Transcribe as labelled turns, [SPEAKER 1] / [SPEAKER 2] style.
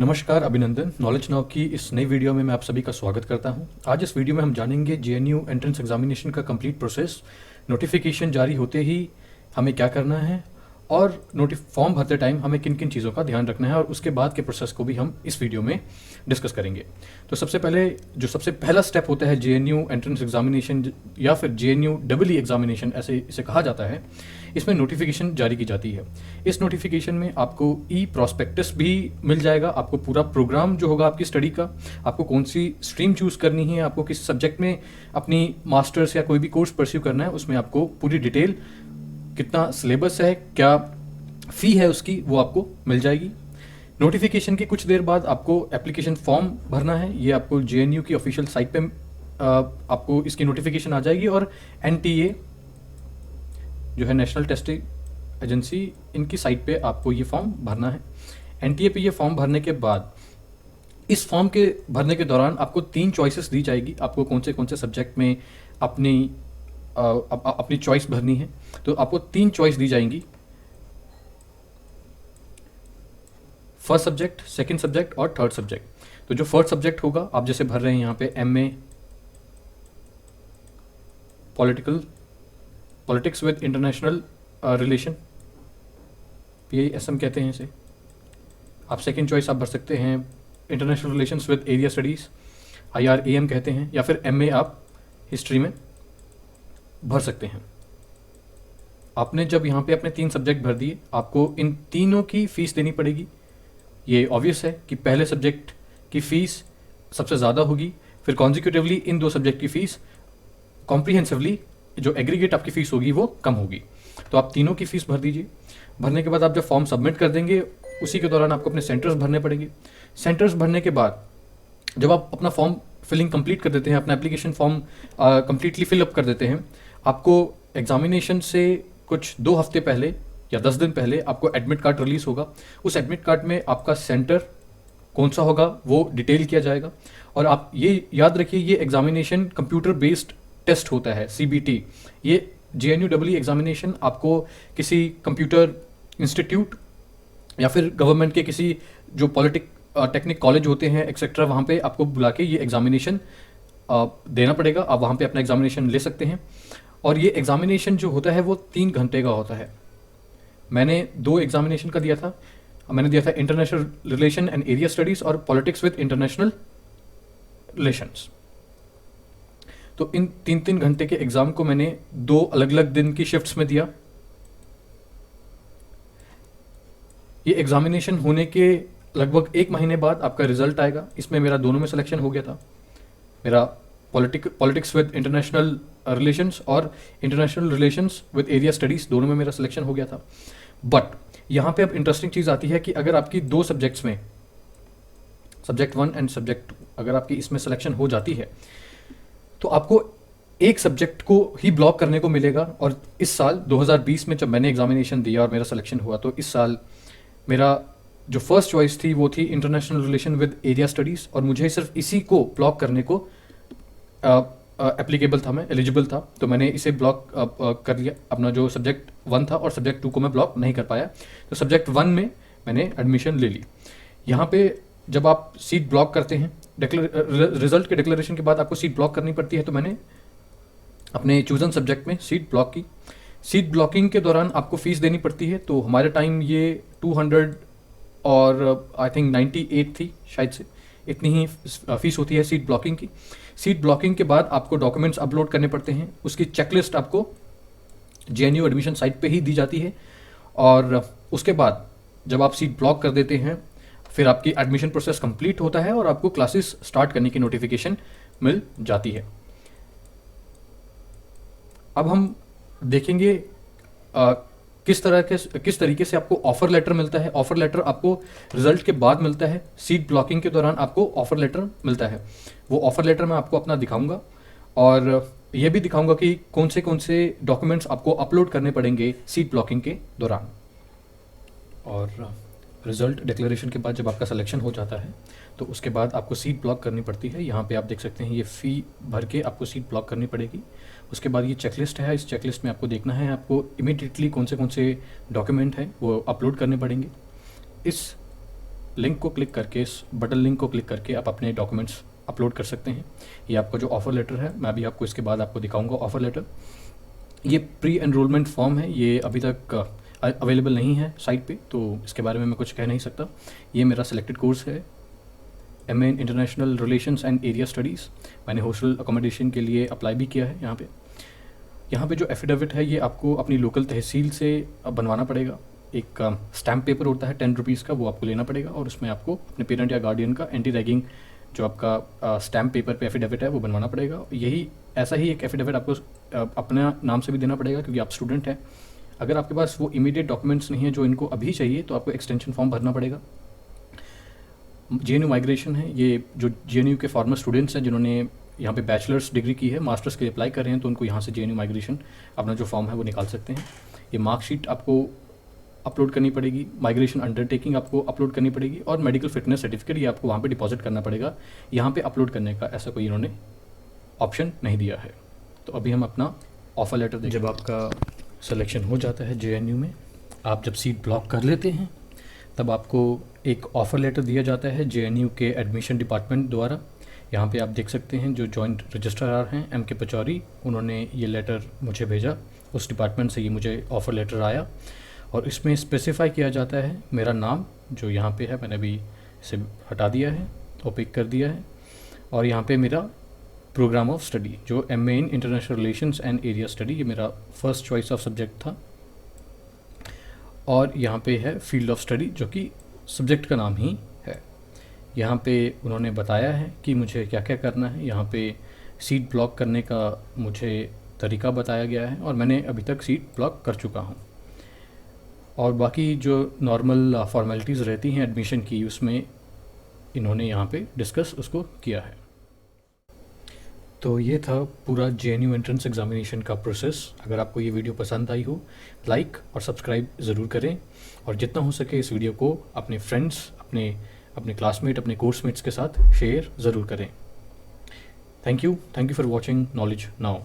[SPEAKER 1] नमस्कार, अभिनंदन। Knowledge now की इस नई वीडियो में मैं आप सभी का स्वागत करता हूं। आज इस वीडियो में हम जानेंगे जेएनयू एंट्रेंस एग्जामिनेशन का कंप्लीट प्रोसेस, नोटिफिकेशन जारी होते ही हमें क्या करना है और फॉर्म भरते टाइम हमें किन किन चीज़ों का ध्यान रखना है, और उसके बाद के प्रोसेस को भी हम इस वीडियो में डिस्कस करेंगे। तो सबसे पहला स्टेप होता है जेएनयू एंट्रेंस एग्जामिनेशन या फिर जेएनयू डबल एग्जामिनेशन, ऐसे इसे कहा जाता है। इसमें नोटिफिकेशन जारी की जाती है। इस नोटिफिकेशन में आपको ई प्रॉस्पेक्टस भी मिल जाएगा, आपको पूरा प्रोग्राम जो होगा आपकी स्टडी का, आपको कौन सी स्ट्रीम चूज़ करनी है, आपको किस सब्जेक्ट में अपनी मास्टर्स या कोई भी कोर्स परस्यू करना है, उसमें आपको पूरी डिटेल, कितना सिलेबस है, क्या फ़ी है उसकी, वो आपको मिल जाएगी। नोटिफिकेशन के कुछ देर बाद आपको एप्लीकेशन फॉर्म भरना है। ये आपको जेएनयू की ऑफिशियल साइट पे आपको इसकी नोटिफिकेशन आ जाएगी, और एनटीए जो है नेशनल टेस्टिंग एजेंसी, इनकी साइट पे आपको ये फॉर्म भरना है। एनटीए पे ये फॉर्म भरने के बाद, इस फॉर्म के भरने के दौरान आपको 3 चॉइसेस दी जाएगी, आपको कौन से सब्जेक्ट में अपनी चॉइस भरनी है। तो आपको 3 चॉइस दी जाएंगी, फर्स्ट सब्जेक्ट, सेकंड सब्जेक्ट और थर्ड सब्जेक्ट। तो जो फर्स्ट सब्जेक्ट होगा, आप जैसे भर रहे हैं यहाँ पे MA politics with international relation, PISM कहते हैं इसे। आप सेकंड चॉइस आप भर सकते हैं international relations with area studies, IRAM कहते हैं, या फिर MA आप हिस्ट्री में भर सकते हैं। आपने जब यहाँ पे अपने 3 सब्जेक्ट भर दिए, आपको इन तीनों की फ़ीस देनी पड़ेगी। ये ऑब्वियस है कि पहले सब्जेक्ट की फ़ीस सबसे ज़्यादा होगी, फिर कॉन्जिक्यूटिवली इन 2 सब्जेक्ट की फ़ीस, कॉम्प्रीहेंसिवली जो एग्रीगेट आपकी फ़ीस होगी वो कम होगी। तो आप तीनों की फ़ीस भर दीजिए। भरने के बाद आप जब फॉर्म सबमिट कर देंगे, उसी के दौरान आपको अपने सेंटर्स भरने पड़ेंगे। सेंटर्स भरने के बाद जब आप अपना फॉर्म फिलिंग कंप्लीट कर देते हैं, अपना एप्लीकेशन फॉर्म कंप्लीटली फिलअप कर देते हैं, आपको एग्जामिनेशन से कुछ 2 हफ्ते पहले या 10 दिन पहले आपको एडमिट कार्ड रिलीज़ होगा। उस एडमिट कार्ड में आपका सेंटर कौन सा होगा वो डिटेल किया जाएगा। और आप ये याद रखिए, ये एग्जामिनेशन कंप्यूटर बेस्ड टेस्ट होता है, CBT। ये जेएनयू डबल एग्जामिनेशन आपको किसी कंप्यूटर इंस्टीट्यूट या फिर गवर्नमेंट के किसी जो टेक्निक कॉलेज होते हैं एक्सेट्रा, वहाँ पे आपको बुला के ये एग्जामिनेशन देना पड़ेगा। आप वहाँ पे अपना एग्जामिनेशन ले सकते हैं। और ये एग्जामिनेशन जो होता है वो 3 घंटे का होता है। मैंने 2 एग्जामिनेशन का दिया था। मैंने दिया था international relation and area studies और पॉलिटिक्स विद इंटरनेशनल रिलेशंस। तो इन 3-3 घंटे के एग्ज़ाम को मैंने 2 अलग अलग दिन की शिफ्ट्स में दिया। ये एग्जामिनेशन होने के लगभग 1 महीने बाद आपका रिजल्ट आएगा। इसमें मेरा दोनों में सिलेक्शन हो गया था। मेरा पॉलिटिक्स विद इंटरनेशनल रिलेशंस और international relations with area studies, दोनों में मेरा सिलेक्शन हो गया था। बट यहाँ पे अब इंटरेस्टिंग चीज़ आती है कि अगर आपकी 2 सब्जेक्ट्स में, सब्जेक्ट 1 एंड सब्जेक्ट 2, अगर आपकी इसमें सिलेक्शन हो जाती है तो आपको एक सब्जेक्ट को ही ब्लॉक करने को मिलेगा। और इस साल 2020 में जब मैंने एग्जामिनेशन दिया और मेरा सिलेक्शन हुआ, तो इस साल मेरा जो फर्स्ट चॉइस थी वो थी international relation with area studies, और मुझे सिर्फ इसी को ब्लॉक करने को एप्लीकेबल था, मैं एलिजिबल था। तो मैंने इसे ब्लॉक कर लिया। अपना जो सब्जेक्ट 1 था और सब्जेक्ट 2 को मैं ब्लॉक नहीं कर पाया, तो सब्जेक्ट 1 में मैंने एडमिशन ले ली। यहाँ पे जब आप सीट ब्लॉक करते हैं, रिजल्ट के डिक्लेरेशन के बाद आपको सीट ब्लॉक करनी पड़ती है। तो मैंने अपने चूजन सब्जेक्ट में सीट ब्लॉक की। सीट ब्लॉकिंग के दौरान आपको फ़ीस देनी पड़ती है। तो हमारे टाइम ये 200 और आई थिंक 98 थी, शायद से इतनी ही फ़ीस होती है सीट ब्लॉकिंग की। सीट ब्लॉकिंग के बाद आपको डॉक्यूमेंट्स अपलोड करने पड़ते हैं। उसकी चेकलिस्ट आपको जेएनयू एडमिशन साइट पे ही दी जाती है। और उसके बाद जब आप सीट ब्लॉक कर देते हैं, फिर आपकी एडमिशन प्रोसेस कंप्लीट होता है और आपको क्लासेस स्टार्ट करने की नोटिफिकेशन मिल जाती है। अब हम देखेंगे किस तरीके से आपको ऑफर लेटर मिलता है। ऑफर लेटर आपको रिजल्ट के बाद मिलता है। सीट ब्लॉकिंग के दौरान आपको ऑफर लेटर मिलता है। वो ऑफर लेटर मैं आपको अपना दिखाऊंगा, और ये भी दिखाऊंगा कि कौन से डॉक्यूमेंट्स आपको अपलोड करने पड़ेंगे सीट ब्लॉकिंग के दौरान। और रिजल्ट डिक्लेरेशन के बाद जब आपका सिलेक्शन हो जाता है, तो उसके बाद आपको सीट ब्लॉक करनी पड़ती है। यहाँ पे आप देख सकते हैं, ये फ़ी भर के आपको सीट ब्लॉक करनी पड़ेगी। उसके बाद ये चेकलिस्ट है। इस चेकलिस्ट में आपको देखना है आपको इमीडिएटली कौन से डॉक्यूमेंट हैं वो अपलोड करने पड़ेंगे। इस लिंक को क्लिक करके, इस बटन लिंक को क्लिक करके आप अपने डॉक्यूमेंट्स अपलोड कर सकते हैं। ये आपका जो ऑफ़र लेटर है, मैं अभी आपको इसके बाद आपको दिखाऊंगा ऑफ़र लेटर। ये प्री एनरोलमेंट फॉर्म है, ये अभी तक अवेलेबल नहीं है साइट पे, तो इसके बारे में मैं कुछ कह नहीं सकता। ये मेरा सिलेक्टेड कोर्स है, MA in international relations and area studies. मैंने हॉस्टल अकोमोडेशन के लिए अप्लाई भी किया है। यहाँ पे जो एफिडेविट है ये आपको अपनी लोकल तहसील से बनवाना पड़ेगा। एक स्टैम्प पेपर होता है 10 रुपीज़ का, वो आपको लेना पड़ेगा और उसमें आपको अपने पेरेंट या गार्डियन का एंटी रैगिंग जो आपका स्टैम्प पेपर पे एफिडेविट है वो बनवाना पड़ेगा। यही ऐसा ही एक एफिडेविट आपको अपना नाम से भी देना पड़ेगा, क्योंकि आप स्टूडेंट हैं। अगर आपके पास वो इमीडिएट डॉक्यूमेंट्स नहीं है जो इनको अभी चाहिए, तो आपको एक्सटेंशन फॉर्म भरना पड़ेगा। JNU माइग्रेशन है, ये जो JNU के फॉर्मर स्टूडेंट्स हैं जिन्होंने यहाँ पे बैचलर्स डिग्री की है, मास्टर्स के लिए अप्लाई कर रहे हैं, तो उनको यहाँ से JNU माइग्रेशन अपना जो फॉर्म है वो निकाल सकते हैं। ये मार्कशीट आपको अपलोड करनी पड़ेगी, माइग्रेशन अंडरटेकिंग आपको अपलोड करनी पड़ेगी, और मेडिकल फिटनेस सर्टिफिकेट ये आपको वहाँ पे डिपॉजिट करना पड़ेगा। यहाँ पे अपलोड करने का ऐसा कोई इन्होंने ऑप्शन नहीं दिया है। तो अभी हम अपना ऑफ़र लेटर देखें। जब आपका सिलेक्शन हो जाता है JNU में, आप जब सीट ब्लॉक कर लेते हैं, तब आपको एक ऑफ़र लेटर दिया जाता है JNU के एडमिशन डिपार्टमेंट द्वारा। यहाँ पे आप देख सकते हैं जो जॉइंट रजिस्ट्रार हैं MK पचौरी, उन्होंने ये लेटर मुझे भेजा, उस डिपार्टमेंट से ये मुझे ऑफ़र लेटर आया। और इसमें स्पेसिफाई किया जाता है मेरा नाम जो यहाँ पे है, मैंने अभी इसे हटा दिया है, ओपिक कर दिया है, और यहाँ पे मेरा प्रोग्राम ऑफ स्टडी जो MA in international relations and area study, ये मेरा फर्स्ट चॉइस ऑफ सब्जेक्ट था। और यहाँ पे है फील्ड ऑफ स्टडी जो कि सब्जेक्ट का नाम ही है। यहाँ पे उन्होंने बताया है कि मुझे क्या क्या करना है। यहाँ पे सीट ब्लॉक करने का मुझे तरीका बताया गया है और मैंने अभी तक सीट ब्लॉक कर चुका हूँ। और बाकी जो नॉर्मल फॉर्मेलिटीज़ रहती हैं एडमिशन की, उसमें इन्होंने यहाँ पे डिस्कस उसको किया है। तो ये था पूरा JNU एंट्रेंस एग्जामिनेशन का प्रोसेस। अगर आपको ये वीडियो पसंद आई हो, लाइक और सब्सक्राइब ज़रूर करें, और जितना हो सके इस वीडियो को अपने फ्रेंड्स, अपने क्लासमेट, अपने कोर्समेट्स के साथ शेयर ज़रूर करें। Thank you for watching knowledge now.